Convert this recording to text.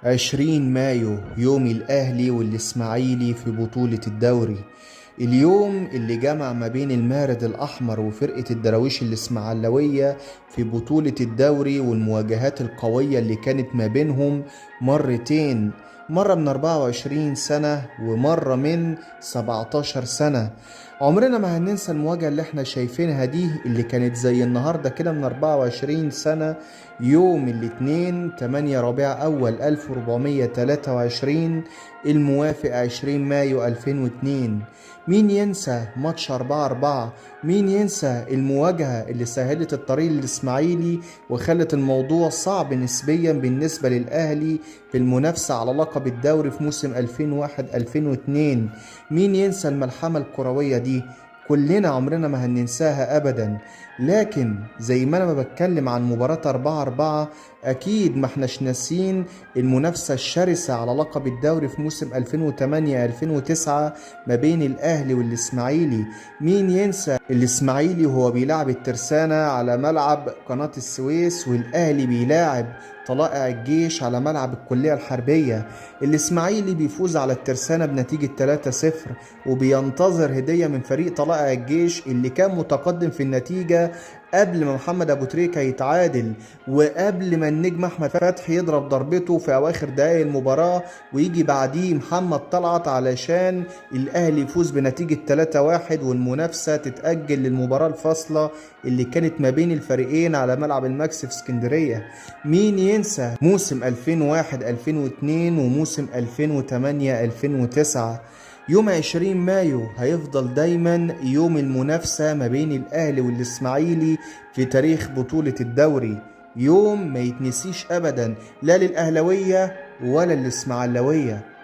20 مايو يوم الأهلي والإسماعيلي في بطولة الدوري. اليوم اللي جمع ما بين المارد الأحمر وفرقة الدراويش الإسماعيلوية في بطولة الدوري، والمواجهات القوية اللي كانت ما بينهم مرتين، مرة من 24 سنة ومرة من 17 سنة. عمرنا ما هننسى المواجهة اللي احنا شايفينها دي، اللي كانت زي النهاردة كده من 24 سنة، يوم الاثنين 8 ربيع أول 1423 الموافق 20 مايو 2002. مين ينسى ماتش 4-4؟ مين ينسى المواجهة اللي سهلت الطريق للإسماعيلي وخلت الموضوع صعب نسبيا بالنسبة للأهلي في المنافسة على لقب الدوري في موسم 2001-2002؟ مين ينسى الملحمة الكروية دي؟ كلنا عمرنا ما هننساها أبدا. لكن زي ما أنا ما بتكلم عن مباراة 4-4، أكيد ما احناش ناسين المنافسة الشرسة على لقب الدوري في موسم 2008-2009 ما بين الأهلي والإسماعيلي. مين ينسى الإسماعيلي وهو بيلعب الترسانة على ملعب قناة السويس، والأهلي بيلاعب طلائع الجيش على ملعب الكلية الحربية. الإسماعيلي بيفوز على الترسانة بنتيجة 3-0، وبينتظر هدية من فريق طلائع الجيش اللي كان متقدم في النتيجة قبل ما محمد أبو تريكة يتعادل، وقبل ما النجم أحمد فتحي يضرب ضربته في أواخر دقايق المباراة، ويجي بعديه محمد طلعت علشان الأهلي يفوز بنتيجة 3-1 والمنافسة تتأجل للمباراة الفاصلة اللي كانت ما بين الفريقين على ملعب الماكس في اسكندرية. مين ينسى موسم 2001-2002 وموسم 2008-2009؟ يوم 20 مايو هيفضل دايما يوم المنافسة ما بين الأهلي والإسماعيلي في تاريخ بطولة الدوري، يوم ما يتنسيش أبدا لا للأهلوية ولا للإسماعيلوية.